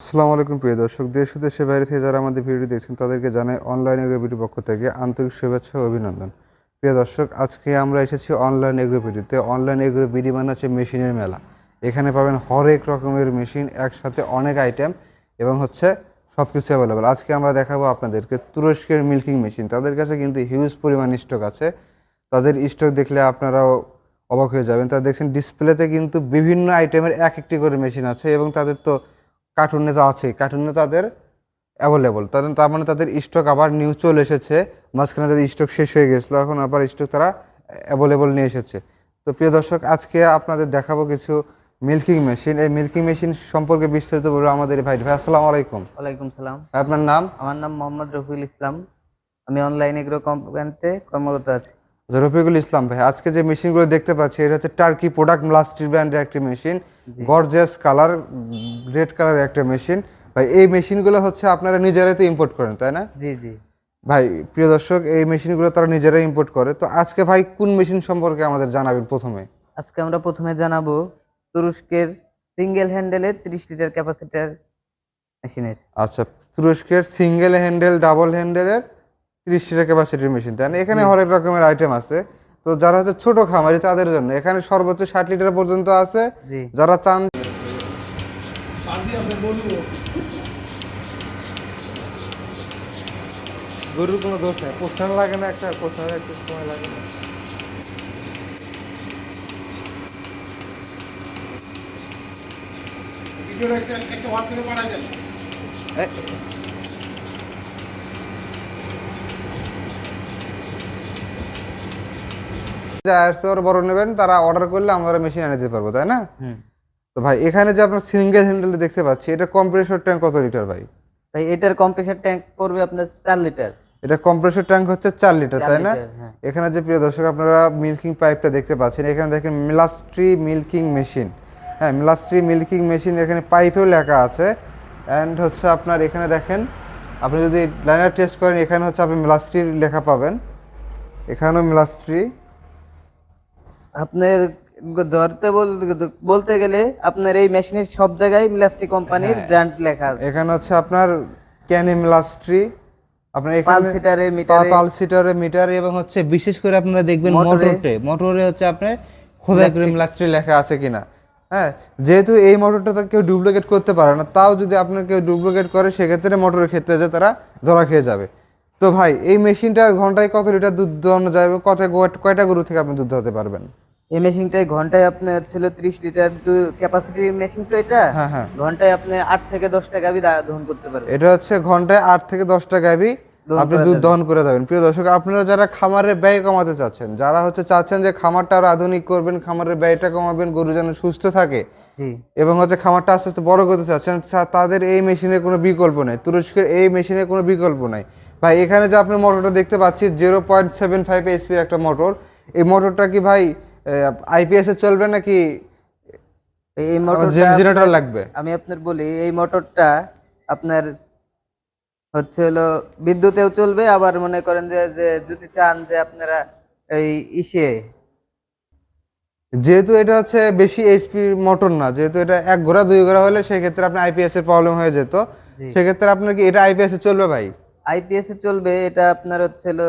আসসালামু আলাইকুম প্রিয় দর্শক, দেশ ও দেশের বাইরে থেকে যারা আমাদের ভিডিও দেখছেন তাদেরকে জানাই অনলাইন এগ্রোবিডির পক্ষ থেকে আন্তরিক শুভেচ্ছা ও অভিনন্দন। প্রিয় দর্শক, আজকে আমরা এসেছি অনলাইন এগ্রোবিডিতে। অনলাইন এগ্রোবিডি মানে হচ্ছে মেশিনের মেলা। এখানে পাবেন হরেক রকমের মেশিন, একসাথে অনেক আইটেম এবং হচ্ছে সব কিছু অ্যাভেলেবেল। আজকে আমরা দেখাবো আপনাদেরকে তুরস্কের মিল্কিং মেশিন। তাদের কাছে কিন্তু হিউজ পরিমাণ স্টক আছে। তাদের স্টক দেখলে আপনারাও অবাক হয়ে যাবেন। তারা দেখছেন ডিসপ্লেতে কিন্তু বিভিন্ন আইটেমের এক একটি করে মেশিন আছে এবং তাদের তো কার্টুনে তো আছেই, কার্টুনে তাদের অ্যাভেলেবল। তার মানে তাদের স্টক আবার নিউ চলে এসেছে। মাঝখানে তাদের স্টক শেষ হয়ে গেছিলো, এখন আবার স্টক তারা অ্যাভেলেবল নিয়ে এসেছে। তো প্রিয় দর্শক, আজকে আপনাদের দেখাবো কিছু মিল্কিং মেশিন। এই মিল্কিং মেশিন সম্পর্কে বিস্তারিত বলবো আমাদের ভাই। আসসালামু আলাইকুম। ওয়ালাইকুম সালাম। আপনার নাম? আমার নাম মোহাম্মদ রফিকুল ইসলাম। আমি অনলাইন এগ্রো কোম্পানিতে কর্মরত আছি। রফিকুল ইসলাম ভাই, আজকে যে মেশিনগুলো দেখতে পাচ্ছি এটা হচ্ছে টার্কি প্রোডাক্ট লাস্ট্রি ব্র্যান্ডের একটি মেশিন। জি গর্জিয়াস কালার, রেড কালারের একটা মেশিন। ভাই এই মেশিনগুলো হচ্ছে আপনারা নিজেরাই তো ইম্পোর্ট করেন, তাই না? জি জি ভাই প্রিয় দর্শক, এই মেশিনগুলো তারা নিজেরাই ইম্পোর্ট করে। তো আজকে ভাই কোন মেশিন সম্পর্কে আমাদের জানাবেন প্রথমে? আজকে আমরা প্রথমে জানাবো তুরস্কের সিঙ্গেল হ্যান্ডেলের 30 লিটার ক্যাপাসিটার মেশিনের। আচ্ছা, তুরস্কের সিঙ্গেল হ্যান্ডেল ডাবল হ্যান্ডেলের 30 লিটার ক্যাপাসিটির মেশিন, তাই না? এখানে জি হরেক রকমের আইটেম আছে। তো যারা হচ্ছে ছোট খামারি তাদের জন্য এখানে সর্বোচ্চ 60 লিটার পর্যন্ত আছে। জি যারা চান গরুর কোনো দোষ নেই, পোস্টার লাগে না, একটা পোস্টার একটু সময় লাগে না। যারা বড় নেবেন তারা অর্ডার করলে আমরা মেশিন এনে দিতে পারবো, তাই না? হুম। তো ভাই এখানে যে আপনার সিঙ্গেল হ্যান্ডেল দেখতে পাচ্ছি, এটা কম্প্রেসর ট্যাঙ্ক কত লিটার ভাই? ভাই এটার কম্প্রেসার ট্যাঙ্ক পড়বে আপনার 4 লিটার। এটা কম্প্রেসর ট্যাঙ্ক হচ্ছে 4 লিটার, 4 তাই না? লিটার, হ্যাঁ। এখানে যে প্রিয় দর্শক আপনারা মিল্কিং পাইপটা দেখতে পাচ্ছেন, এখানে দেখেন মিলাস্ট্রি মিল্কিং মেশিন। হ্যাঁ, মিলাস্ট্রি মিল্কিং মেশিন, এখানে পাইপেও লেখা আছে। অ্যান্ড হচ্ছে আপনার এখানে দেখেন, আপনি যদি লাইনার টেস্ট করেন এখানে হচ্ছে আপনি মিলাস্ট্রির লেখা পাবেন। এখানেও মিলাস্ট্রি। আপনার বলতে গেলে আপনার এই মেশিনের সব জায়গায় মিলাস্টি কোম্পানির হ্যাঁ, ব্র্যান্ড লেখা আছে। এখানে হচ্ছে আপনার ক্যানি মিলাস্ট্রি, আপনার এখানে পালসিটারে মিটারে পালসিটারে মিটার এবং হচ্ছে বিশেষ করে আপনারা দেখবেন মোটরে মোটরে হচ্ছে আপনার খোদাই করে মিলাস্ট্রি লেখা আছে কিনা। হ্যাঁ, যেহেতু এই মোটরটা তো কেউ ডুপ্লিকেট করতে পারে না, তাও যদি আপনার কেউ ডুপ্লিকেট করে সেক্ষেত্রে মোটরের ক্ষেত্রে যে তারা ধরা খেয়ে যাবে। তো ভাই এই মেশিনটা ঘন্টায় কত লিটার দুধ দোয়ানো যাবে, কয়টা গরু থেকে আপনি দুধ হতে পারবেন? এই মেশিনটাই ঘন্টায় আপনার ছিল 30 লিটার ক্যাপাসিটির মেশিন। তো এটা হ্যাঁ হ্যাঁ, ঘন্টায় আপনি 8 থেকে 10টা গাভী দহন করতে পারবেন। এটা হচ্ছে ঘন্টায় 8 থেকে 10টা গাভী দহন আপনি করা দুধ যাবে। দহন করে দেবেন। প্রিয় দর্শক, আপনারা যারা খামারের ব্যয় কমাতে চাচ্ছেন, যারা হচ্ছে চাচ্ছেন যে খামারটা আরো আধুনিক করবেন, খামারের ব্যয়টা কমাবেন, গরু যেন সুস্থ থাকে জি এবং হচ্ছে খামারটা আস্তে আস্তে বড় করতে চাচ্ছেন, তাদের এই মেশিনের কোনো বিকল্প নেই। তুরস্কের এই মেশিনের কোনো বিকল্প নাই। ভাই এখানে যে আপনি মোটরটা দেখতে পাচ্ছি 0.75 এইচপির একটা মোটর। এই মোটরটা কি ভাই আইপিএস এ চলবে নাকি এই মোটরটা জেনারেটর লাগবে? আমি আপনার বলি, এই মোটরটা আপনার হচ্ছে হলো বিদ্যুতেও চলবে, আবার মনে করেন যে যে যদি চান যে আপনারা এই ইসে যেহেতু এটা হচ্ছে বেশি এইচপি মোটর না, যেহেতু এটা 1 ঘোড়া 2 ঘোড়া হলে সেক্ষেত্রে আপনার আইপিএস এর প্রবলেম হয়ে যেত। জি সেক্ষেত্রে আপনার কি এটা আইপিএস এ চলবে ভাই? আইপিএস এ চলবে। এটা আপনার হচ্ছে হলো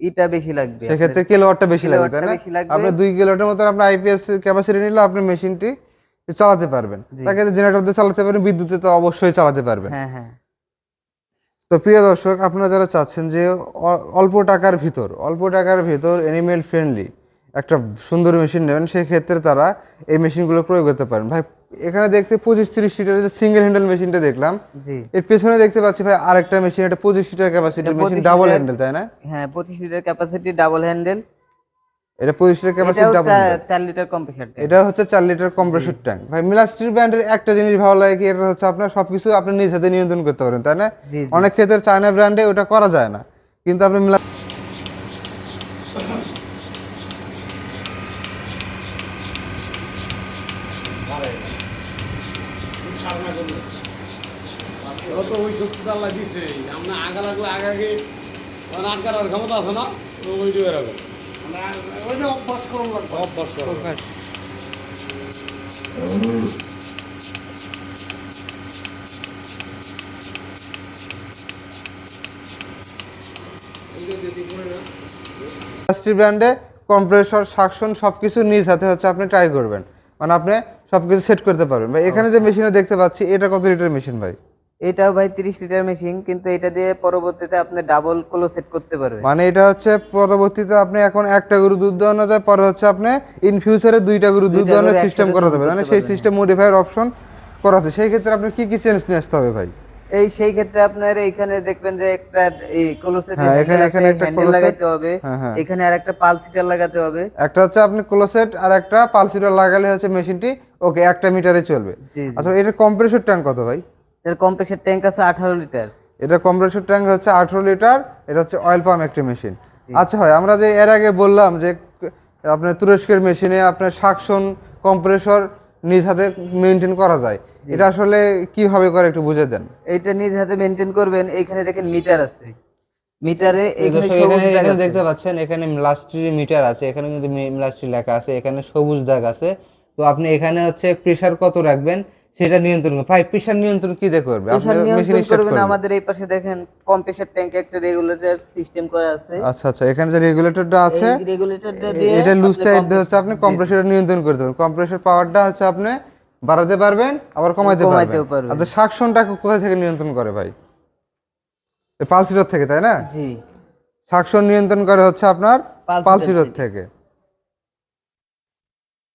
ইটা বেশি লাগবে, আপনার সেক্ষেত্রে কিলোওয়াটটা বেশি লাগবে, তাই কিলোওয়াটটা না? বেশি লাগবে। আপনি 2 কিলোওয়াটের মতো আপনার আইপিএস ক্যাপাসিটি নিলে আপনি মেশিনটি চালাতে পারবেন। জি তাকে জেনারেটর দিয়ে চালাতে পারবেন, বিদ্যুতে তো অবশ্যই চালাতে পারবেন। হ্যাঁ হ্যাঁ তো প্রিয় দর্শক, আপনারা যারা চাচ্ছেন যে অল্প টাকার ভিতর এনিমেল ফ্রেন্ডলি একটা সুন্দর মেশিন নেবেন, সেই ক্ষেত্রে তারা এই মেশিনগুলো প্রয়োগ করতে পারেন। ভাই এখানে দেখতে 25-30 লিটারের যে সিঙ্গেল হ্যান্ডেল মেশিনটা দেখলাম, জি এর পেছনে দেখতে পাচ্ছি ভাই আরেকটা মেশিন, এটা 25 লিটার ক্যাপাসিটির মেশিন, 25 ডাবল লিটার, হ্যান্ডেল, তাই না? হ্যাঁ 25 লিটার ক্যাপাসিটি ডাবল হ্যান্ডেল। এটা 25 লিটার ক্যাপাসিটি এটাও double handle. 4 litre compressor tank. এটা হচ্ছে 4 লিটার কম্প্রেসর ট্যাঙ্ক। ভাই মিলাস্ট্রি ব্র্যান্ডের একটা জিনিস ভালো লাগে কি, এটা হচ্ছে আপনার সবকিছু আপনি নিজ হাতে নিয়ন্ত্রণ করতে পারেন, তাই না? জি জি অনেক ক্ষেত্রে চায়না ব্র্যান্ডে ওটা করা যায় না, কিন্তু আপনি তো ওই শক্তিটা আল্লাহ দিছে আমরা আগা লাগলে আগাগে আটকার আর ক্ষমতা আছে না, তো ওই দিয়ে রাখো ওই যে অভ্যাস করো অভ্যাস করো। ইন্ডাস্ট্রি ব্র্যান্ডে কম্প্রেসর সাকশন সবকিছু নিজ হাতে হচ্ছে আপনি ট্রাই করবেন, মানে আপনি সবকিছু সেট করতে পারবেন ভাই। এখানে যে মেশিনে দেখতে পাচ্ছি এটা কত লিটার মেশিন ভাই? এটাও ভাই 30 লিটার মেশিন, কিন্তু এটা দিয়ে পরবর্তীতে আপনি ডাবল ক্লো সেট করতে পারবেন। মানে এটা হচ্ছে পরবর্তীতে আপনি এখন একটা গরু দুধ দোয়ানো যায়, পরে হচ্ছে আপনি ইন ফিউচারে দুইটা গরু দুধ দোয়ানোর গরু সিস্টেম একসাথে করা দহন যাবে, মানে করতে সেই পারবেন, সিস্টেম মডিফায়ার অপশন করা আছে। সেই ক্ষেত্রে আপনি কি কি চেঞ্জ নিয়ে আসতে হবে ভাই? সেই ক্ষেত্রে আপনার এইখানে দেখবেন যে একটা এই ক্লো সেট হ্যাঁ, এখানে একটা হ্যান্ডেল close set, লাগাইতে হবে, হ্যাঁ, হ্যাঁ। এখানে আর একটা পালস হিটার লাগাতে হবে। একটা হচ্ছে আপনি ক্লোসেট আর একটা পালসিটার লাগালে হচ্ছে মেশিনটি ওকে একটা মিটারে চলবে। জি জি। আচ্ছা, এটার কম্প্রেসর ট্যাঙ্ক কত ভাই? এর কম্প্রেসর ট্যাঙ্ক আছে 18 লিটার। এটা কম্প্রেসর ট্যাঙ্ক হচ্ছে 18 লিটার, এটা হচ্ছে অয়েল পাম্প একটা মেশিন। জি। আচ্ছা ভাই, আমরা যে এর আগে বললাম যে আপনার তুরস্কের মেশিনে আপনার সাকশন কম্প্রেসর নিজ হাতে মেনটেন করা যায়, এটা আসলে কিভাবে করে একটু বুঝে দেন। এইটা নিজ হাতে মেনটেন করবেন। এইখানে দেখেন মিটার আছে, মিটারে এখানে দর্শক, সবুজ দাগ এখানে আছে। দেখতে পাচ্ছেন এখানে মিলাস্ট্রি মিটার আছে, এখানে কিন্তু মিলাস্ট্রি লেখা আছে, এখানে সবুজ দাগ আছে। তো আপনি এখানে হচ্ছে প্রেসার কত রাখবেন সেটা নিয়ন্ত্রণ করবেন। ভাই প্রেসার নিয়ন্ত্রণ কি দিয়ে করবে? আপনি প্রেসার মেশিন নিয়ন্ত্রণ স্টার্ট করবেন করবেন। আমাদের এই পাশে দেখেন কম্প্রেসর ট্যাঙ্কে একটা রেগুলেটর সিস্টেম করা আছে। আচ্ছা আচ্ছা, এখানে যে রেগুলেটরটা আছে এই রেগুলেটরটা দিয়ে এটা লুজ আপনি টাইট দিয়ে হচ্ছে আপনি কম্প্রেসর নিয়ন্ত্রণ করতে পারবেন। কম্প্রেসর পাওয়ারটা হচ্ছে আপনি বাড়াতে পারবেন আবার কমাইতে কমাইতেও পারবেন। পারবেন। আর সাকশনটা কোথায় থেকে নিয়ন্ত্রণ করে ভাই? এই পালসিটর থেকে, তাই না? জি, সাকশন নিয়ন্ত্রণ করে হচ্ছে আপনার পালসিটর পালসিটর থেকে।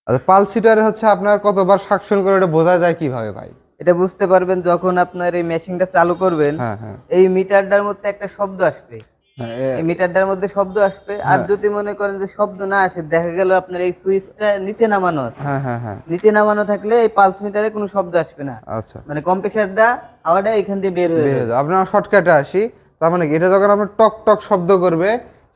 আচ্ছা, পালসিটরে হচ্ছে আপনার কতবার সাকশন করে এটা বোঝা যায় কিভাবে ভাই? এটা বুঝতে পারবেন যখন আপনার এই মেশিনটা চালু করবেন। হ্যাঁ হ্যাঁ এই মিটারটার মধ্যে একটা শব্দ আসবে, হ্যাঁ, এই মিটারটার মধ্যে শব্দ আসবে। আর যদি মনে করেন যে শব্দ না আসে, দেখা গেল আপনার এই সুইচটা নিচে নামানো আছে, হ্যাঁ হ্যাঁ হ্যাঁ, নিচে নামানো থাকলে এই পালস মিটারে কোনো শব্দ আসবে না, আচ্ছা মানে কম্প্রেসারটা হাওয়াটা এখান দিয়ে বের হয়ে বের হয়ে যাবে। যাবে। আপনার শর্টকাটে আসি, তার মানে কি এটা যখন আপনার টক টক শব্দ করবে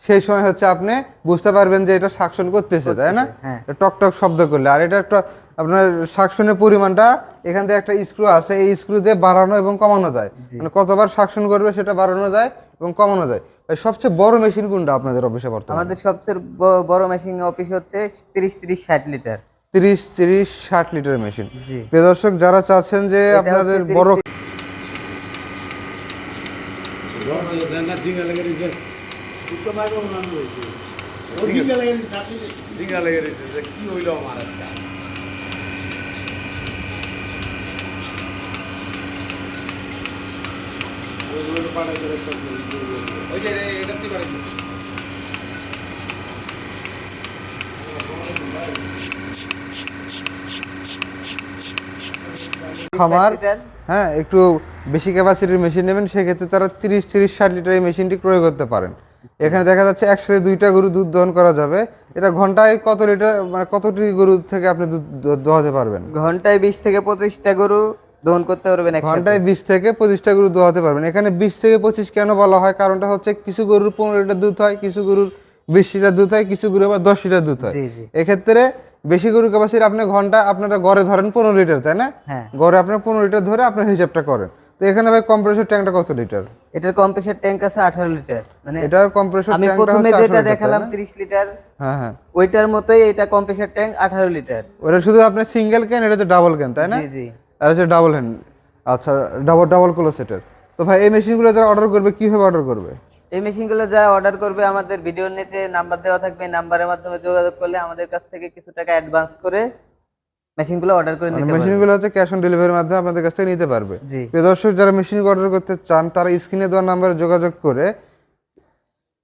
সেই সময় হচ্ছে আপনি বুঝতে পারবেন যে এটা সাকশন করতেছে, তাই না? হ্যাঁ। টক টক শব্দ করলে। আর এটা একটা আপনার সাকশনের পরিমাণটা এখান থেকে একটা স্ক্রু আছে, এই স্ক্রু দিয়ে বাড়ানো এবং কমানো যায়, মানে কতবার সাকশন করবে সেটা বাড়ানো যায় এবং কমানো যায়। ভাই সবচেয়ে বড় মেশিন কোনটা আপনাদের অফিসে বর্তমানে? আমাদের সবচেয়ে বড় মেশিন অফিস হচ্ছে 30-60 লিটার। 30-60 litre machine. জি। প্রিয় দর্শক, যারা চাচ্ছেন যে এটা আপনাদের হচ্ছে বড় ঝিঙ্গা লেগে রয়েছে যে কি হইলো আমার একটা। ওই যে এটা কি পারে খামার, 60 লিটার। হ্যাঁ, একটু বেশি ক্যাপাসিটির মেশিন নেবেন, সেক্ষেত্রে তারা 30-60 লিটার এই মেশিনটি ক্রয় করতে পারেন। এখানে দেখা যাচ্ছে একসাথে দুইটা গরু দুধ দহন করা যাবে। এটা ঘন্টায় কত লিটার, মানে কতটি গরু থেকে আপনি দুধ দোহাতে পারবেন? ঘন্টায় 20 থেকে 25টা গরু দহন করতে পারবেন একসাথে। ঘন্টায় 20 থেকে 25টা গরু দোহাতে পারবেন। এখানে 20 থেকে 25 কেন বলা হয়? কারণটা হচ্ছে কিছু গরুর 15 লিটার দুধ হয়, কিছু গরুর 20 লিটার দুধ হয়, কিছু গরু আবার 10 লিটার দুধ হয়। জি জি। এক্ষেত্রে বেশি গরু ক্যাপাসিটি আপনি ঘন্টা আপনারা গড়ে ধরেন 15 লিটার, তাই না? হ্যাঁ। গড়ে আপনার 15 লিটার ধরে আপনার হিসাবটা করেন। তো এখানে ভাই কম্প্রেসর ট্যাঙ্কটা কত লিটার? এটার কম্প্রেসার ট্যাঙ্ক আছে 18 লিটার। মানে এটার কম্প্রেসর আমি ট্যাঙ্কটা প্রথমে হচ্ছে 18 যেটা লিটার, দেখালাম তাই না? 30 লিটার, হ্যাঁ হ্যাঁ, ওইটার মতোই এটা কম্প্রেসার ট্যাঙ্ক 18 লিটার। ওটা শুধু আপনার সিঙ্গেল ক্যান, এটা হচ্ছে ডাবল ক্যান, তাই না? জি জি। আর হচ্ছে ডাবল হ্যান্ড। আচ্ছা, ডাবল ক্লোজেটের। তো ভাই এই মেশিনগুলো যারা অর্ডার করবে কিভাবে অর্ডার করবে? এই মেশিনগুলো যারা অর্ডার করবে, আমাদের ভিডিওর নিচে নাম্বার দেওয়া থাকবে, এই নাম্বারের মাধ্যমে যোগাযোগ করলে আমাদের কাছ থেকে কিছু টাকা অ্যাডভান্স করে মেশিনগুলো অর্ডার করে মানে নিতে পারবে। মেশিনগুলো হচ্ছে ক্যাশ অন ডেলিভারির মাধ্যমে আপনাদের কাছ থেকে নিতে পারবে। জি। প্রিয় দর্শক, যারা মেশিন অর্ডার করতে চান তারা স্ক্রিনে দেওয়া নাম্বারে যোগাযোগ করে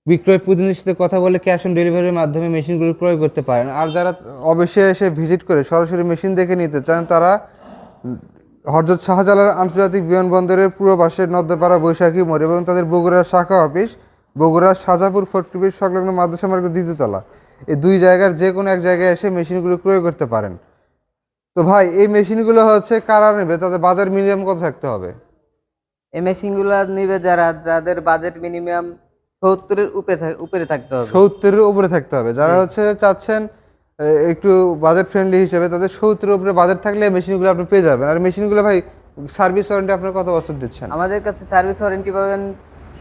বিক্রয় প্রতিনিধির সাথে কথা বলে ক্যাশ অন ডেলিভারির মাধ্যমে মেশিনগুলো ক্রয় করতে পারেন। আর যারা অবশ্যই এসে ভিজিট করে সরাসরি মেশিন দেখে নিতে চান তারা হযরত শাহজালাল আন্তর্জাতিক বিমানবন্দরের পূর্ব পাশে নদ্যপাড়া বৈশাখী মোড় এবং তাদের বগুড়ার শাখা অফিস বগুড়ার সাজাপুর ফটকিবির সংলগ্ন মাদ্রাসা মার্কেট দ্বিতীয়তলা, এই দুই জায়গার যে কোনো এক জায়গায় এসে মেশিনগুলো ক্রয় করতে পারেন। তো ভাই এই মেশিনগুলো হচ্ছে কারা নেবে, তাদের বাজার মিনিমাম কত থাকতে হবে? এই মেশিনগুলো নিবে যাদের বাজেট মিনিমাম 70-এর উপরে থাকতে হবে। 70-এর উপরে থাকতে হবে। যারা হচ্ছে চাচ্ছেন একটু বাজেট ফ্রেন্ডলি হিসেবে, তাদের 70-এর উপরে বাজেট থাকলে এই মেশিনগুলো আপনি পেয়ে যাবেন। আর মেশিনগুলো ভাই সার্ভিস ওয়ারেন্টি আপনার কত বছর দিচ্ছেন? আমাদের কাছে সার্ভিস ওয়ারেন্টি পাবেন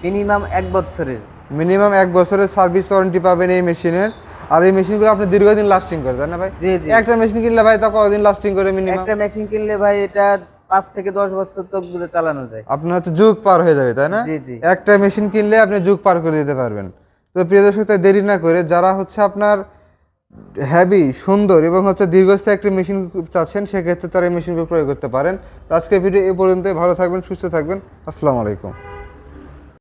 মিনিমাম 1 বছরের। মিনিমাম 1 বছরের সার্ভিস ওয়ারেন্টি পাবেন এই মেশিনের। আর এই মেশিনগুলো আপনি দীর্ঘদিন লাস্টিং করে, তাই না ভাই? জি জি। একটা মেশিন কিনলে ভাই তা কতদিন লাস্টিং করে মিনিমাম? একটা মেশিন কিনলে ভাই এটা 5 থেকে 10 বছর চোখ বুজে চালানো যায়। আপনার হচ্ছে যুগ পার হয়ে যাবে, তাই না? জি জি। একটা মেশিন কিনলে আপনি যুগ পার করে দিতে পারবেন। তো প্রিয় দর্শক, তাই দেরি না করে যারা হচ্ছে আপনার হ্যাভি সুন্দর এবং হচ্ছে দীর্ঘস্থায়ী একটি মেশিন চাচ্ছেন, সেক্ষেত্রে তারা এই মেশিনগুলো প্রয়োগ করতে পারেন। তো আজকের ভিডিও এ পর্যন্তই। ভালো থাকবেন, সুস্থ থাকবেন। আসসালামু আলাইকুম।